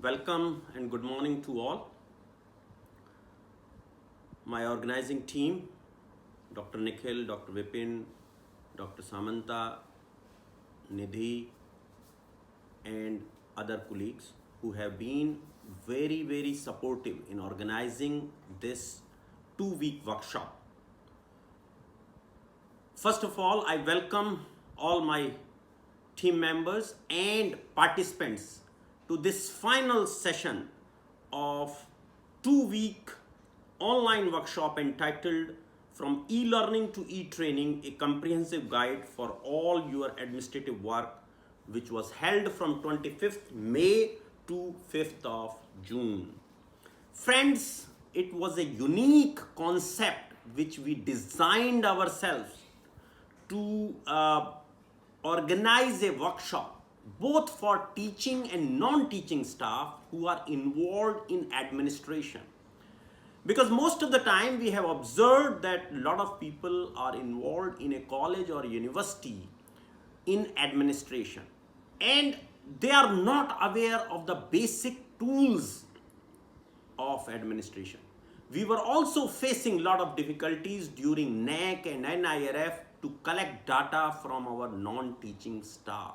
Welcome and good morning to all. My organizing team, Dr. Nikhil, Dr. Vipin, Dr. Samanta, Nidhi, and other colleagues who have been very supportive in organizing this 2-week workshop. First of all, I welcome all my team members and participants to this final session of 2-week online workshop entitled From E-Learning to E-Training, a comprehensive guide for all your administrative work, which was held from 25th May to 5th of June. Friends, it was a unique concept which we designed ourselves to organize a workshop both for teaching and non-teaching staff who are involved in administration. Because most of the time we have observed that a lot of people are involved in a college or university in administration and they are not aware of the basic tools of administration. We were also facing a lot of difficulties during NAC and NIRF to collect data from our non-teaching staff.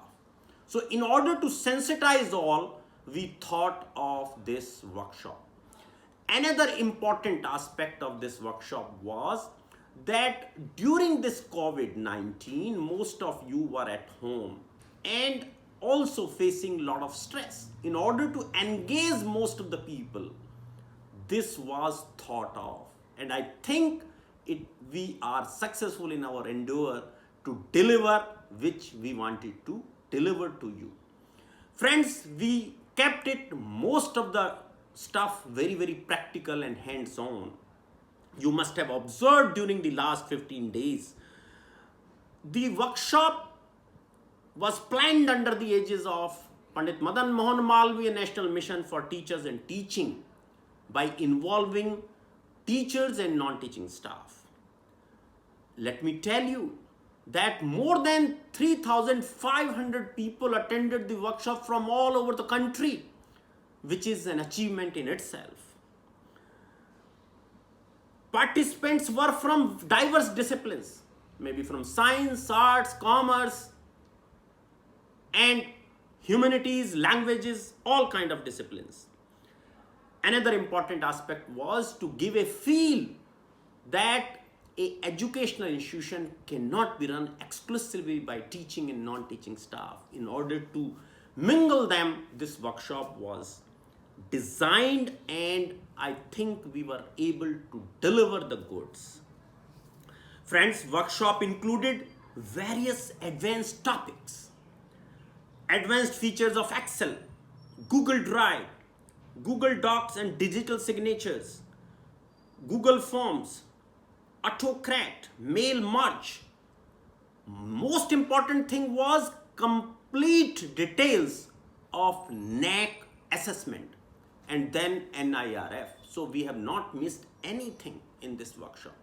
So in order to sensitize all, we thought of this workshop. Another important aspect of this workshop was that during this COVID-19, most of you were at home and also facing a lot of stress. In order to engage most of the people, this was thought of, and I think we are successful in our endeavor to deliver which we wanted to deliver to you. Friends, we kept it most of the stuff very practical and hands-on. You must have observed during the last 15 days, the workshop was planned under the aegis of Pandit Madan Mohan Malviya National Mission for Teachers and Teaching by involving teachers and non-teaching staff. Let me tell you that more than 3,500 people attended the workshop from all over the country, which is an achievement in itself. Participants were from diverse disciplines, maybe from science, arts, commerce, and humanities, languages, all kind of disciplines. Another important aspect was to give a feel that an educational institution cannot be run exclusively by teaching and non-teaching staff. In order to mingle them, this workshop was designed and I think we were able to deliver the goods. Friends, workshop included various advanced topics, advanced features of Excel, Google Drive, Google Docs and digital signatures, Google Forms, Autocrat, mail merge. Most important thing was complete details of NAC assessment and then NIRF. So we have not missed anything in this workshop.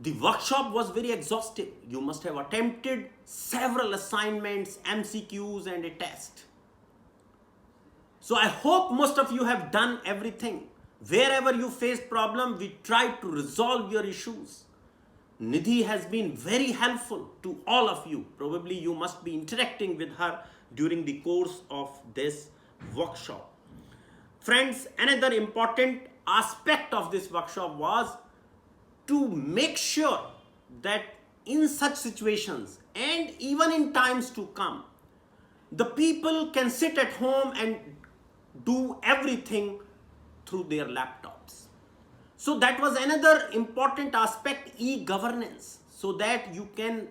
The workshop was very exhaustive. You must have attempted several assignments, MCQs and a test. So I hope most of you have done everything. Wherever you face problem, we tried to resolve your issues. Nidhi has been very helpful to all of you. Probably you must be interacting with her during the course of this workshop. Friends, another important aspect of this workshop was to make sure that in such situations and even in times to come, the people can sit at home and do everything through their laptops. So that was another important aspect, e-governance, so that you can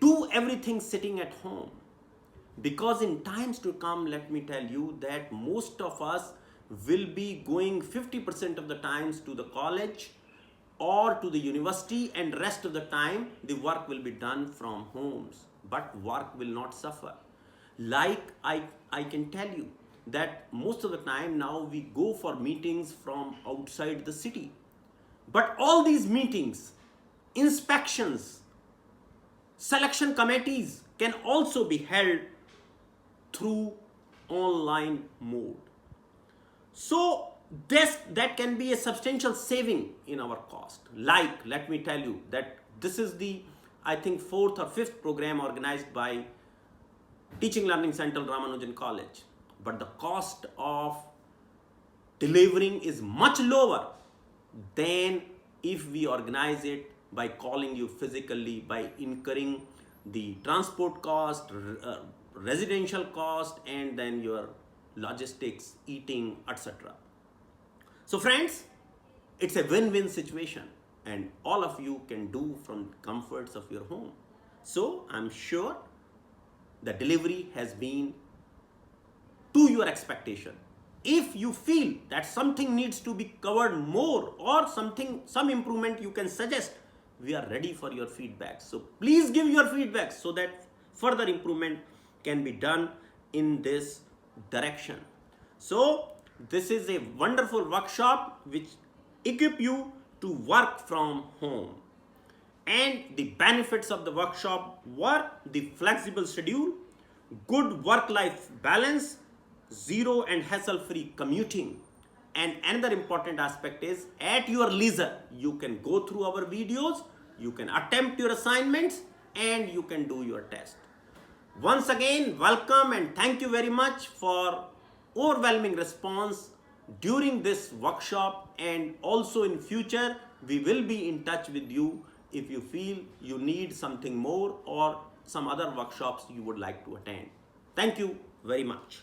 do everything sitting at home. Because in times to come, let me tell you that most of us will be going 50% of the times to the college or to the university, and rest of the time the work will be done from homes, but work will not suffer. Like I can tell you that most of the time now we go for meetings from outside the city, but all these meetings, inspections, selection committees can also be held through online mode. So that can be a substantial saving in our cost. Like, let me tell you that this is the, I think, fourth or fifth program organized by Teaching Learning Center, Ramanujan College. But the cost of delivering is much lower than if we organize it by calling you physically, by incurring the transport cost, residential cost, and then your logistics, eating, etc. So friends, it's a win-win situation, and all of you can do from comforts of your home. So I'm sure the delivery has been to your expectation. If you feel that something needs to be covered more, or some improvement you can suggest, we are ready for your feedback. So please give your feedback so that further improvement can be done in this direction. So this is a wonderful workshop which equip you to work from home. And the benefits of the workshop were the flexible schedule, good work-life balance, zero and hassle-free commuting. And another important aspect is, at your leisure, you can go through our videos, you can attempt your assignments, and you can do your test. Once again, welcome and thank you very much for overwhelming response during this workshop, and also in future we will be in touch with you if you feel you need something more or some other workshops you would like to attend. Thank you very much.